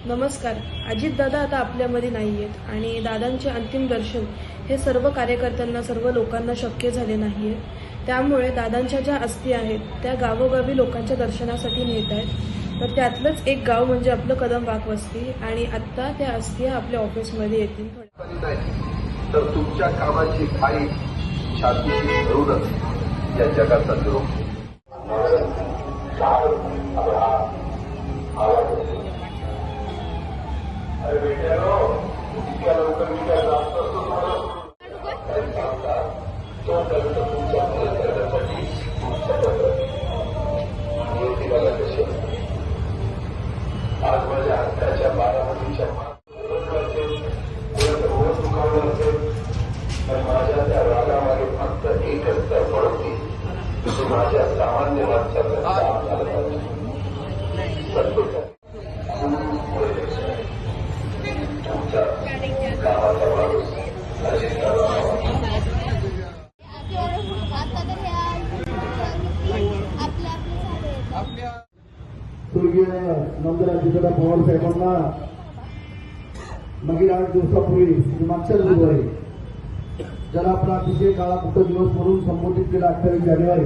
नमस्कार. अजितदादा आता आपल्यामध्ये नाही आहेत आणि दादांचे अंतिम दर्शन हे सर्व कार्यकर्त्यांना, सर्व लोकांना शक्य झाले नाही आहे. त्यामुळे दादांच्या ज्या अस्थी आहेत त्या गावोगावी लोकांच्या दर्शनासाठी नेत आहेत. तर त्यातलंच एक गाव म्हणजे आपलं कदमबाग वस्ती आणि आत्ता त्या अस्थी आपल्या ऑफिसमध्ये येतील. तर तुमच्या कामाची खाई छातीशी धरूनच या जगाचा निरोप आज माझ्या हत्याच्या बारामतीच्या पण माझ्या त्या रागामागे फक्त एकच तर पडते की माझ्या सामान्य माणसाचं काम झालं पाहिजे. तुमच्या गावाचा माणूस स्वर्गीय नंदराजीदादा पवार साहेबांना मागील 8 दिवसापूर्वी मागच्या गुरुवारी ज्याला आपण अतिशय काळाकुट्ट दिवस म्हणून संबोधित केला 28 जानेवारी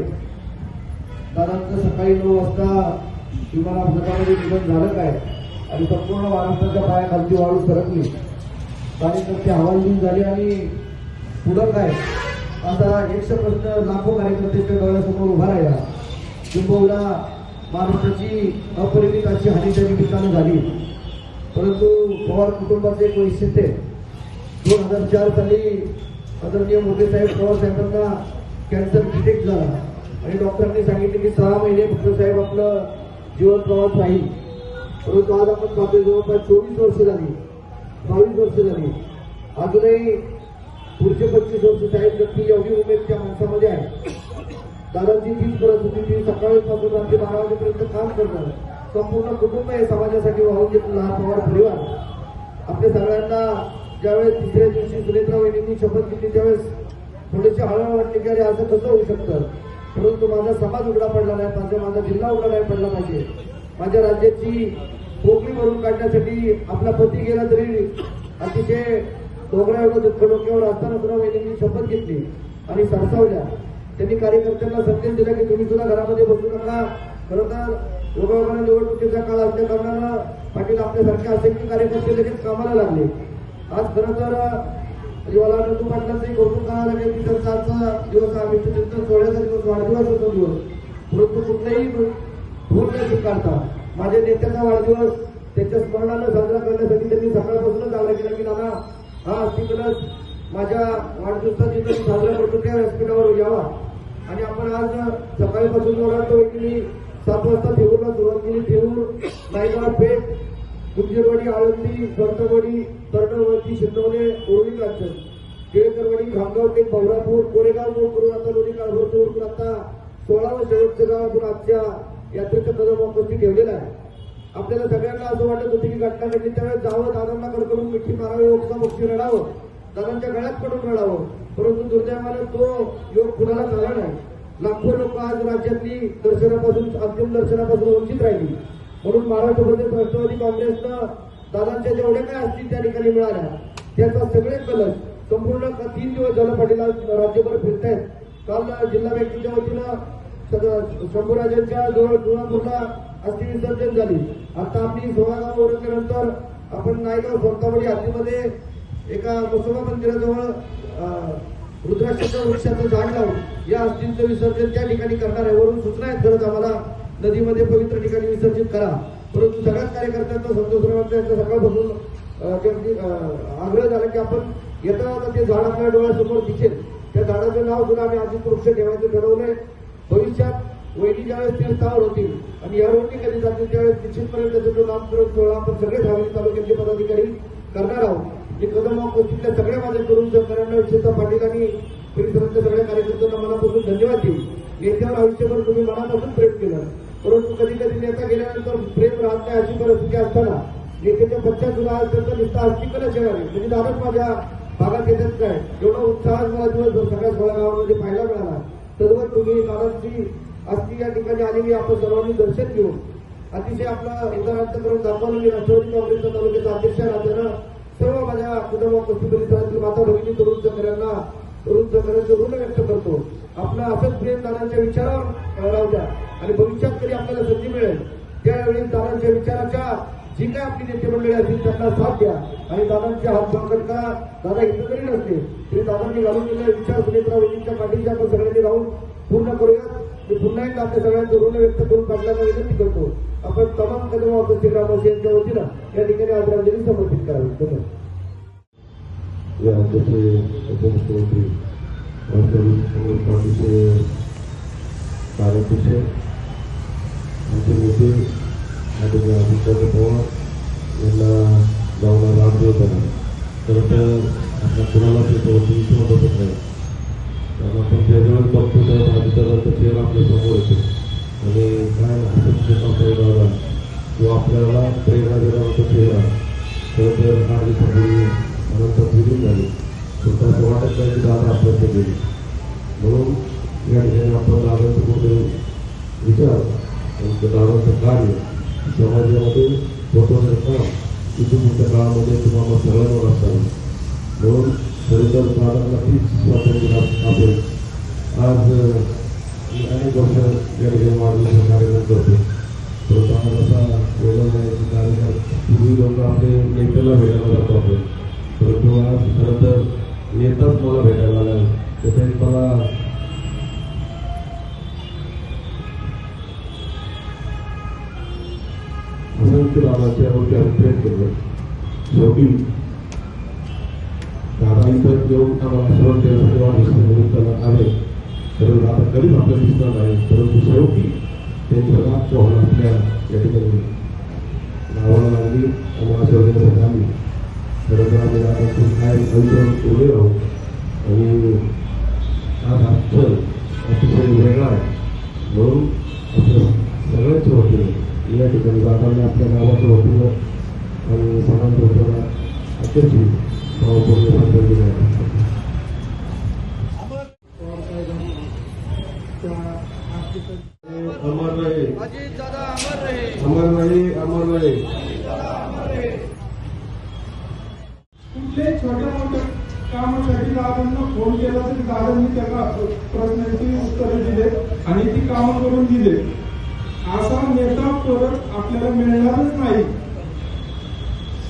दादांचं सकाळी 9 वाजता विमान अपघातामध्ये निधन झालं काय आणि संपूर्ण महाराष्ट्राच्या पायाखालची वाळू सरकली. कार्यकर्ते हवालदिल झाले आणि पुढं काय असा एक प्रश्न लाखो कार्यकर्त्यांच्या डोळ्यासमोर उभा राहिला. किंबहुना महाराष्ट्राची अपरिमित अशी हानी त्या निमित्तानं झाली. परंतु पवार कुटुंबाचे एक वैशिष्ट्य 2004 साली आदरणीय मोठे साहेब पवार साहेबांना कॅन्सर डिटेक्ट झाला आणि डॉक्टरांनी सांगितले की 6 महिने फक्त साहेब आपलं जीवन प्रवास राहील. परंतु आज आपण पाहतोय जवळपास 24 वर्ष झाली, 22 वर्ष झाली, अजूनही पुढचे 25 वर्ष साहेब नक्की एवढी उमेद त्या माणसामध्ये आहे. दादांची तीच परिस्थिती ती सकाळपासून रात्री 12 वाजेपर्यंत काम करणार. संपूर्ण कुटुंब हे समाजासाठी वाहून घेत लहान पवार परिवार. आपल्या सगळ्यांना ज्यावेळेस तिसऱ्या दिवशी सुनेत्रा वहिनींनी शपथ घेतली त्यावेळेस थोडेसे हळहळ वाटले की अरे असं कसं होऊ शकतं. परंतु माझा समाज उघडा पडला नाही पाहिजे, माझा जिल्हा उघडा नाही पडला पाहिजे. माझ्या राज्याची पोकळी भरून काढण्यासाठी आपला पती गेला तरी अतिशय डोंगरावर डोक्यावर असताना सुद्धा वहिनींनी शपथ घेतली आणि सरसावल्या. त्यांनी कार्यकर्त्यांना संदेश दिला की तुम्ही सुद्धा घरामध्ये बसू नका. खरं तर योगायोगाने निवडणुकीचा काळ असल्या कारणानं पाटील आपल्यासारखे असंख्य कार्यकर्ते लगेच कामाला लागले. आज खरं तर मला नंदू पाटलांचंही कौतुक करावं लागेल की त्यांचा आजचा दिवस हा विष्णुचिंतन सोहळ्याचा दिवस, वाढदिवस होतो दिवस. परंतु कुठलाही भूल न स्वीकारता माझ्या नेत्याचा वाढदिवस त्यांच्या स्मरणानं साजरा करण्यासाठी त्यांनी सकाळपासूनच आग्रह केला की दादा हा अस्थिकलश माझ्या वाढदिवसाची जर साजरा करतो त्या व्यासपीठावर यावा. आणि आपण आज सकाळीपासून ओळखतो की 7 वाजता थेऊरला सुरुवात केली. थेऊर, नायगाव, पेठ, गुंजीरवाडी, आळंदी, सरतवाडी, तरडवती, शिंदवणे, ओरळी, कांचन, टिळकरवाडी, खामगाव, टेक, भवरापूर, कोरेगाव, मूळ करून आता लोणी काळभोर आता 16वं शेवटचं गावातून आजच्या यात्रेचं कदम उपस्थित ठेवलेलं आहे. आपल्याला सगळ्यांना असं वाटत होतं की घटना घडली त्यावेळेस जावं, दादांना कडकडून मिठी मारावी, ओक्सा मोक्षी रडावं, दादांच्या गळ्यात पडून रडावं. परंतु दुर्दैवानं तो योग कुणाला झाला नाही. लाखो लोक आज राज्यातली दर्शनापासून, अंतिम दर्शनापासून वंचित राहिली. म्हणून महाराष्ट्र प्रदेश राष्ट्रवादी काँग्रेसनं दादांच्या जेवढ्या काय असतील त्या ठिकाणी मिळाल्या त्याचा सगळे कलश संपूर्ण 3 दिवस झालं पाटील राज्यभर फिरतायत. काल जिल्हा बँकेच्या वतीनं शंभूराजांच्या जवळ जुनापूरला अस्थि विसर्जन झाली. आता आपली 16 गावं ओळखल्यानंतर आपण नायगाव स्वतःवडी हद्दीमध्ये एका मुसोबा मंदिराजवळ रुद्राक्षाच्या वृक्षाचं झाड लावून या अस्थींचं विसर्जन त्या ठिकाणी करणार आहे. वरून सूचना आहेत खरंच आम्हाला नदीमध्ये पवित्र ठिकाणी विसर्जित करा. परंतु सगळ्याच कार्यकर्त्यांचा संतोषरावांचा यांचा सकाळपासून आग्रह झाला की आपण येताना ते झाड आपल्या डोळ्यासमोर दिसेल. त्या झाडाचं नाव सुद्धा आम्ही अजित वृक्ष ठेवायचं ठरवलंय. भविष्यात वहिनी ज्यावेळेस तीर्थावर होतील आणि या रोटी कधी जातील त्यावेळेस निश्चितपणे त्याचं नामकरण सोहळा आपण सगळे धार्मिक तालुक्याचे पदाधिकारी करणार आहोत. मी कदमबाग वस्तीतल्या सगळ्या माझ्या तरुण सहकाऱ्यांना विशेषतः पाटील आणि परिसरातल्या सगळ्या कार्यकर्त्यांना मनापासून धन्यवाद देईल. नेत्यावर आयुष्यभर तुम्ही मनापासून प्रेम केलं, परंतु कधी कधी नेता गेल्यानंतर प्रेम राहत नाही अशी परिस्थिती असताना नेत्याच्या पश्चात सुद्धा आज त्यांचा निष्ठा अस्तिकलच येणार म्हणजे दादाच माझ्या भागात येतात काय एवढा उत्साह मला दिवसभर सगळ्या 16 गावांमध्ये पाहायला मिळाला. सर्व तुम्ही दादांची अस्थि या ठिकाणी आलेली आपण सर्वांनी दर्शन घेऊन अतिशय आपला इतरांत करून दाखवलं मी राष्ट्रवादी काँग्रेसच्या तालुक्याचा अध्यक्ष राहताना सर्व माझ्या कुटुंब पश्चिम परिसरातील माता भगिनी तरुण सहकाऱ्यांचं ऋण व्यक्त करतो. आपला असंच प्रेम दादांच्या विचारावर राहू द्या आणि भविष्यात कधी आपल्याला संधी मिळेल त्यावेळी दादांच्या विचाराच्या जी काय आपली नेते मंडळी असतील त्यांना साथ द्या आणि दादांचे हात बळकट करा. दादा इथं जरी नसते तरी दादांनी घालून दिलेले विचार सुनेत्रा वहिनींच्या पाठीशी आपण सगळ्यांनी राहून पूर्ण करूया. मी पुन्हा एकदा आपल्या सगळ्यांचं ऋण व्यक्त करून पाटलांना विनंती करतो आपण तमाम कदम वापरते ग्रामवासी यांच्या वतीनं या ठिकाणी आदरांजली समर्पित करावी. धन्यवाद. या राज्याचे उपमुख्यमंत्री राष्ट्रवादी काँग्रेस पार्टीचे कार्याध्यक्ष आमचे नेते आदरणीय अजितदादा पवार यांना जाऊन लाभ देत आहे. खरं तर आपल्या कुणालाच याच्यावरती विश्वास बसत नाही कारण आपण ज्यावेळेस बघतो त्या अजितदादांचा चेहरा आपल्या समोर येतो आणि काय हस्तक्षेपाचा आला किंवा आपल्याला प्रेरणा देणारा चेहरा खरं तर 8 दिवसापूर्वी अनंत विलीन झाले. स्वतः असं वाटत नाही की दादा आपल्याकडे गेली म्हणून या ठिकाणी आपण दादांचं कुठे विचार आणि दादांचं कार्य समाजामध्ये होतं काम इथूनच्या काळामध्ये तुम्हाला सगळ्यांवर असावं म्हणून खरं तर दादांना तीच स्वातंत्र्य असेल. आज मी अनेक वर्ष या ठिकाणी मार्गदर्शन कार्यक्रम करतो परंतु आज असा वेगळा नाही की कार्यक्रम पूर्वी लोक आपले नेत्याला भेटायला जातो आपण परंतु आज खरं तर नेताच मला भेटायला लागला. त्याच्यात मला असंख्य दादाच्यावरती अभिप्रेत केलं. शेवटी दादा इथं येऊन आम्हाला आशीर्वाद देण्यासाठी वाढदिवसाच्या निमित्तानं आले तर दादा कधीच आपल्याला दिसणार नाही परंतु शेवटी त्यांचं नाव चव्हाण आपल्या या ठिकाणी नावाला लागली आम्हाला आशीर्वाद देण्यासाठी आली. खरं तर आम्ही दादाचं काय आयुष्यात उभे राहू आणि आज हा क्षण अतिशय वेगळा आहे म्हणून आपल्या सगळ्यांच्या वतीने या ठिकाणी दादांनी आपल्या गावाच्या वतीनं आणि समाजाच्या वतीनं अत्यंत भावपूर्ण संपर्क दिला आहे. अमर रहे अमर रहे अमर रहे. कुठल्याही छोट्या मोठ्या कामासाठी दादांना फोन केला तरी दादांनी त्याला प्रश्नांची उत्तरे दिले आणि ती कामं करून दिले. असा नेता परत आपल्याला मिळणारच नाही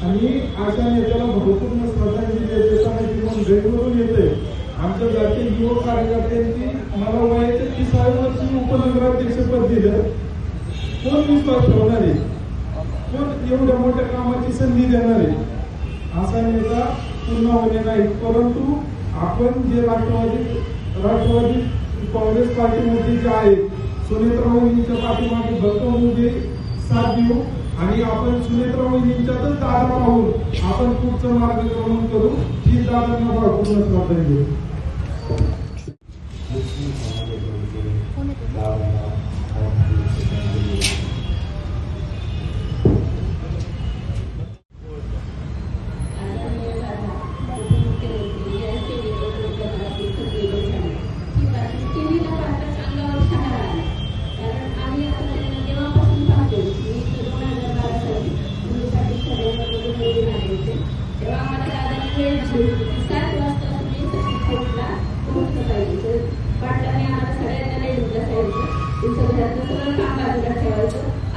आणि अशा नेत्याला भरपूर श्रद्धांजली देताना म्हणून बेंगळूरून येते. आमच्या जातीय युवक कार्यकर्त्यांची मला वयाच्या 30व्या वर्षी उपनगराध्यक्षपद दिलं. कोण विश्वास ठेवणार आहे कोण एवढ्या मोठ्या कामाची संधी देणार आहे. असा नेता पूर्ण होणे नाही परंतु आपण जे राष्ट्रवादी काँग्रेस पार्टीमध्ये जे आहेत सुनेत्रा वहिनींच्या पाठीमागे भक्कम साथ देऊ आणि आपण सुनेत्रा वहिनींच्यातच दादा पाहून आपण पुढचं मार्गक्रमण करू ही दादांना भावपूर्ण श्रद्धांजली देऊ.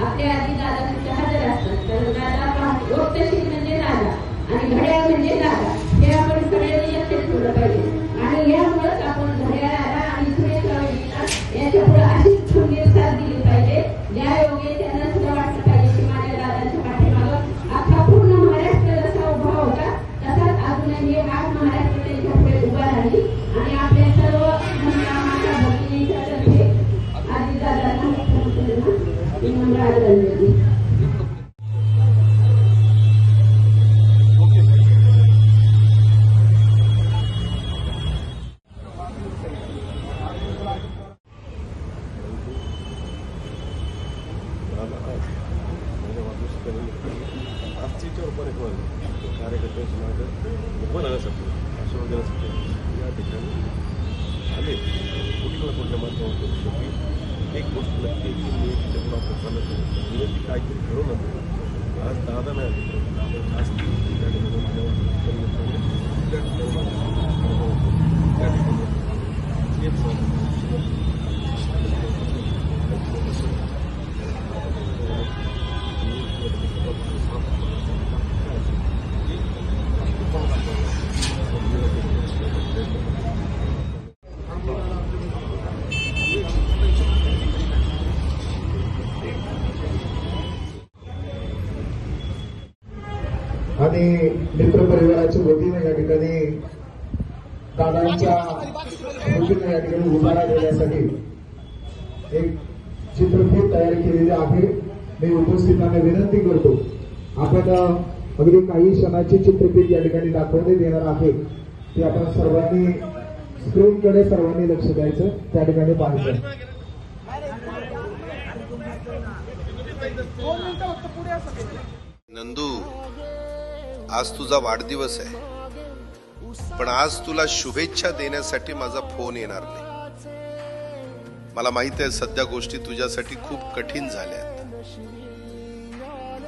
आपल्या आधी दादा हजर असतात कारण दादा वक्तशील म्हणजे दादा आणि घड्याळ म्हणजे दादा हे आपण सगळ्यांनी लक्षात ठेवलं पाहिजे आणि यामुळेच आपण घड्याळाला आणि सुनेत्रा वहिनीला याच्या पुढे अशीच खंबीर साथ दिली पाहिजे ज्या योगे त्यांना सुद्धा वाटलं पाहिजे की माझ्या दादांच्या पाठीमागं अख्खा पूर्ण महाराष्ट्र जसा उभा होता तसाच अजूनही आज महाराष्ट्र त्यांच्या पुढे उभा राहील आणि आपल्या सर्व माझ्या भगिनीच्या तर्फे आधी दादांना आदरांजली. आजच्या रूपाने कार्यकर्त्यांची माझं उभं राहण्यासाठी आशीर्वाद देण्यासाठी या ठिकाणी आले कुठल्या माध्यमातून शेवटी एक गोष्ट नक्की आहे की नियतीच्या पुढे आपण चालत नाही. नियती काहीतरी घडवून आणते. आज दादा नाही आज ती त्या ठिकाणी माझ्या आणि मित्रपरिवाराच्या वतीने या ठिकाणी दादांच्या स्मृतीने या ठिकाणी उभारा देण्यासाठी एक चित्रफित तयार केलेली आहे. मी उपस्थितांना विनंती करतो आपण अगदी काही क्षणाची चित्रफित या ठिकाणी दाखवण्यात येणार आहे. ती आपण सर्वांनी स्क्रीनकडे सर्वांनी लक्ष द्यायचं, त्या ठिकाणी पाहायचं. नंदू, आज तुझा वाढदिवस आहे, पण आज तुला शुभेच्छा देण्यासाठी माझा फोन येणार नाही. मला माहित आहे सध्या गोष्टी तुझ्यासाठी खूप कठीण झाल्या आहेत,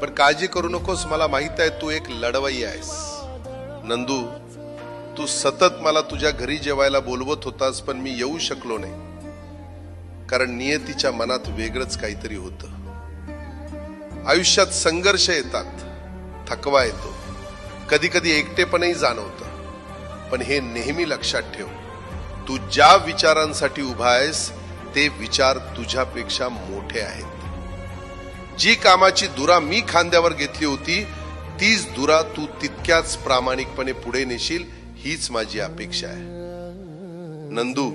पण काळजी करू नकोस. मला माहित आहे तू एक लढवई आहेस. नंदू, तू सतत मला तुझ्या घरी जेवायला बोलवत होतास, पण मी येऊ शकलो नाही, कारण नियतीच्या मनात वेगळंच काहीतरी होतं. आयुष्यात संघर्ष येतात, थकवा येतो, कधी कधी एकटेपणही जाणवतं, पण हे नेहमी लक्षात ठेव, तू ज्या विचारांसाठी उभा आहेस ते विचार तुझ्यापेक्षा मोठे आहेत. जी कामाची धुरा मी खांद्यावर घेतली होती तीच धुरा तू तितक्याच प्रामाणिकपणे पुढे नेशील, हीच माझी अपेक्षा आहे. नंदू,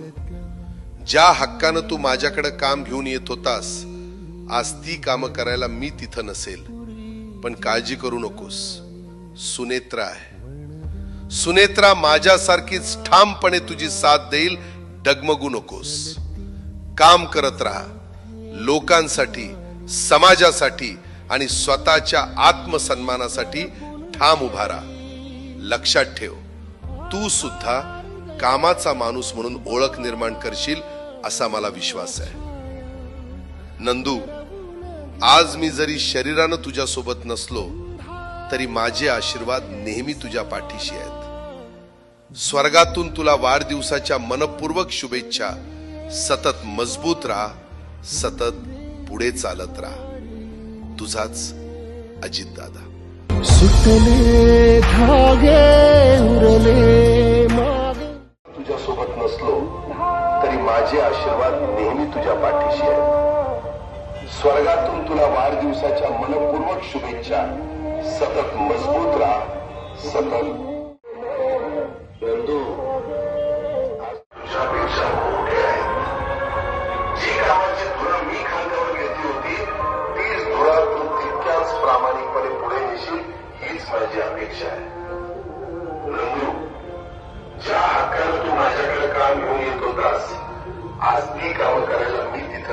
ज्या हक्कानं तू माझ्याकडे काम घेऊन येत होतास, आज ती कामं करायला मी तिथं नसेल, पण काळजी करू नकोस. सुनेत्रा आहे. सुनेत्रा माझ्यासारखीच ठामपणे तुझी साथ देईल. डगमगू नकोस. काम करत राहा. लोकांसाठी, समाजासाठी आणि स्वतःच्या आत्मसन्मानासाठी ठाम उभा राहा. लक्षात ठेव, तू सुद्धा कामाचा माणूस म्हणून ओळख निर्माण करशील असा मला विश्वास आहे. नंदू, आज मी जरी शरीरानं तुझ्या सोबत नसलो तरी माझे आशीर्वाद नेहमी तुझ्या पाठीशी आहेत. स्वर्गातून तुला वाढदिवसाच्या मनपूर्वक शुभेच्छा. सतत मजबूत राहा, सतत पुढे चालत राहा. तुझाच अजित दादा. सुटले धागे उरले मागे. तुझ्या सोबत नसलो तरी माझे आशीर्वाद नेहमी तुझ्या पाठीशी आहेत. स्वर्गातून तुला वाढदिवसाच्या मनपूर्वक शुभेच्छा. सतत मजबूत राहा, सतत. नंदू, तुझ्यापेक्षा मोठे आहेत. जी कामाची धुरा मी खांद्यावर घेतली होती तीच धुरा तू तितक्याच प्रामाणिकपणे पुढे नेशील, हीच माझी अपेक्षा आहे. नंदू, ज्या हक्कानं तू माझ्याकडे काम घेऊन येत होतास, आज ती कामं करायला मी तिथं